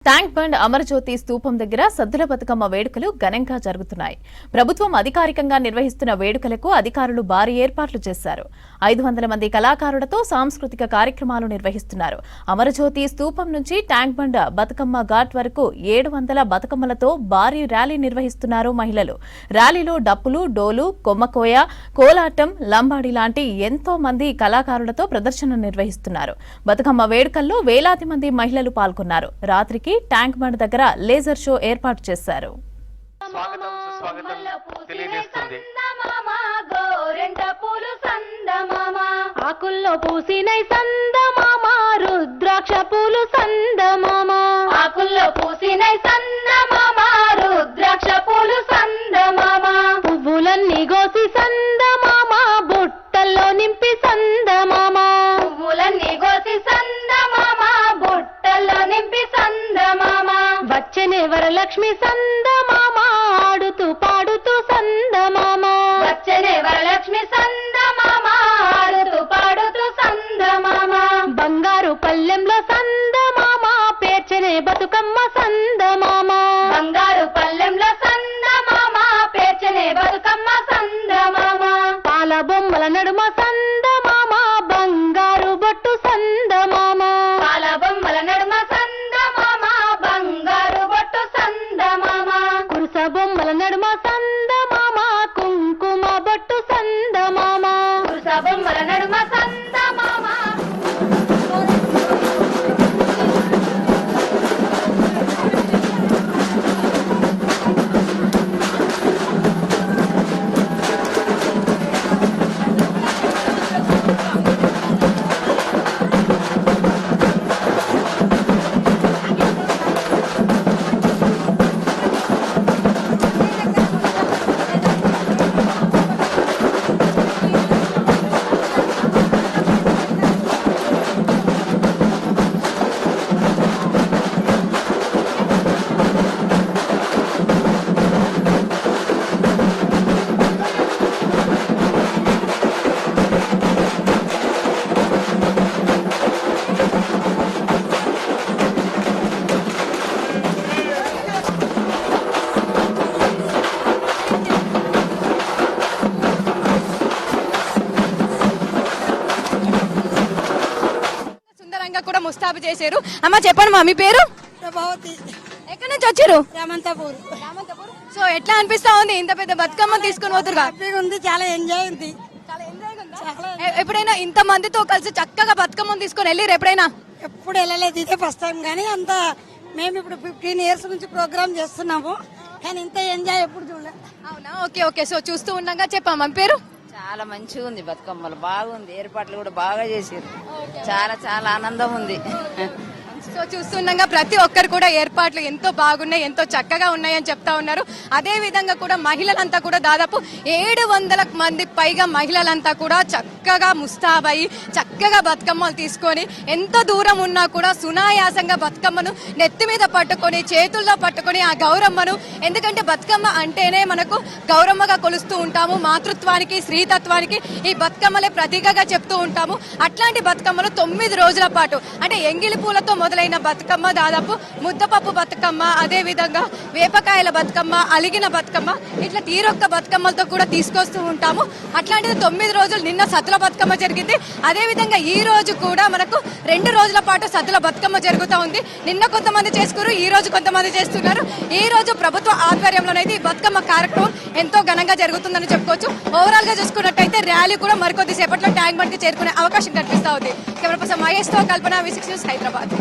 Tank bund Amarajyothi స్తూపం దగ్గర సద్దుల బతుకమ్మ వేడుకలు ఘనంగా జరుగుతున్నాయి. ప్రభుత్వం అధికారికంగా నిర్వహిస్తున్న వేడుకలకు అధికారులు భారీ ఏర్పాట్లు చేశారు. 500 మంది కళాకారులతో సాంస్కృతిక కార్యక్రమాలు నిర్వహిస్తున్నారు. అమరజ్యోతి స్తూపం నుంచి ట్యాంక్ బండ్ బతుకమ్మ ఘాట్ వరకు 700 బతుకమ్మలతో భారీ ర్యాలీ నిర్వహిస్తున్నారు మహిళలు. ర్యాలీలో డప్పులు, డోలు, కొమ్మకోయ, కోలాటం, లంబాడి లాంటి ఎంతో మంది కళాకారులతో ప్రదర్శన నిర్వహిస్తున్నారు. బతుకమ్మ వేడుకల్లో వేలాది మంది మహిళలు పాల్గొన్నారు. రాత్రికి ట్యాంక్ బండ్ దగ్గర లేజర్ షో ఏర్పాటు చేశారు. ఆకుల్లో పూసినై సందమామ, రుద్రాక్ష పూలు సందమామ. ఆకుల్లో పూసినై సందమామ, రుద్రాక్ష పూలు సందమామ. పువ్వులన్నీ గోసి సందమామ, బుట్టల్లో నింపి సందమామ. పువ్వులన్నీ గోసి సందమామ, బుట్టల్లో నింపి సందమామ. వచ్చనే వరలక్ష్మి సందమామ, ఆడుతూ పాడుతూ సందమామ. వచ్చనే వరలక్ష్మి సందమామ, ఆడుతూ పాడుతూ సందమామ. బంగారు పల్లెంలో సందమామ, పేర్చనే బతుకమ్మ సందమామ. బంగారు పల్లెంలో సందమామ, పేర్చనే బతుకమ్మ సందమామ. పాల బొమ్మల నడుమ సందమామ, బంగారు బొట్టు సందమామ. పాల బొమ్మల నడుమ సందమామ, బంగారు బొట్టు సందమామ. కురుస బొమ్మల నడుమ సందమామ, కుంకుమ బొట్టు సందమామ. కురుస బొమ్మల నడుమ సందమామ. సుందరంగా కూడా ముస్తాబు చేశారు. అమ్మ చెప్పండి మా మీ పేరు? ప్రభావతి. ఎక్కడి నుంచి వచ్చారు? రామంతపూర్. సో ఎట్లా అనిపిస్తా ఉంది ఇంత పెద్ద బతుకమ్మ తీసుకుని పోతురుగా? హ్యాపీగా ఉంది, చాలా ఎంజాయ్ ఉంది. ఎప్పుడైనా ఇంత మందితో కలిసి చక్కగా బతుకమ్మను తీసుకొని వెళ్ళిరు ఎప్పుడైనా? ఎప్పుడు వెళ్ళలేదు, ఇదే ఫస్ట్ టైం. కానీ అంత మేము ఇప్పుడు 15 years నుంచి ప్రోగ్రామ్ చేస్తున్నాము, కానీ ఇంత ఎంజాయ్ ఎప్పుడు చూడలేదు. అవునా? Okay okay. సో చూస్తూ ఉండగా చెప్పమ్మా మీ పేరు? చాలా మంచిగా ఉంది, బతుకమ్మలు బాగుంది, ఏర్పాట్లు కూడా బాగా చేసారు. చాలా చాలా ఆనందం ఉంది. సో చూస్తుండగా ప్రతి ఒక్కరు కూడా ఏర్పాట్లు ఎంతో బాగున్నాయి, ఎంతో చక్కగా ఉన్నాయని చెప్తా ఉన్నారు. అదే విధంగా కూడా మహిళలంతా కూడా దాదాపు 700 మంది పైగా మహిళలంతా కూడా చక్కగా ముస్తాబయి చక్కగా బతుకమ్మలు తీసుకొని ఎంత దూరం ఉన్నా కూడా సునాయాసంగా బతుకమ్మను నెత్తి మీద పట్టుకొని చేతుల్లో పట్టుకొని ఆ గౌరమ్మను, ఎందుకంటే బతుకమ్మ అంటేనే మనకు గౌరమ్మగా కొలుస్తూ ఉంటాము, మాతృత్వానికి స్త్రీతత్వానికి ఈ బతుకమ్మలే ప్రతీకగా చెప్తూ ఉంటాము. అట్లాంటి బతుకమ్మలు 9 రోజుల పాటు అంటే ఎంగిలి పూలతో మొదలైన బతుకమ్మ, దాదాపు ముద్దపప్పు బతుకమ్మ, అదే విధంగా వేపకాయల బతుకమ్మ, అలిగిన బతుకమ్మ, ఇట్లా తీరొక్క బతుకమ్మలతో కూడా తీసుకొస్తూ ఉంటాము. అట్లాంటిది 9 రోజులు నిన్న సద్దుల బతుకమ్మ జరిగింది. అదే విధంగా ఈ రోజు కూడా మనకు 2 రోజుల పాటు సద్దుల బతుకమ్మ జరుగుతూ ఉంది. నిన్న కొంతమంది చేసుకున్నారు, ఈ రోజు కొంతమంది చేస్తున్నారు. ఈ రోజు ప్రభుత్వ ఆధ్వర్యంలోనైతే ఈ బతుకమ్మ కార్యక్రమం ఎంతో ఘనంగా జరుగుతుందని చెప్పుకోవచ్చు. ఓవరాల్ గా చూసుకున్నట్టయితే ర్యాలీ కూడా మరికొద్ది సేపట్లో ట్యాంక్ బండ్ కి చేరుకునే అవకాశం కనిపిస్తా ఉంది. కెమెరా పర్సన్ మహేష్ తో కల్పన, V6 న్యూస్, హైదరాబాద్.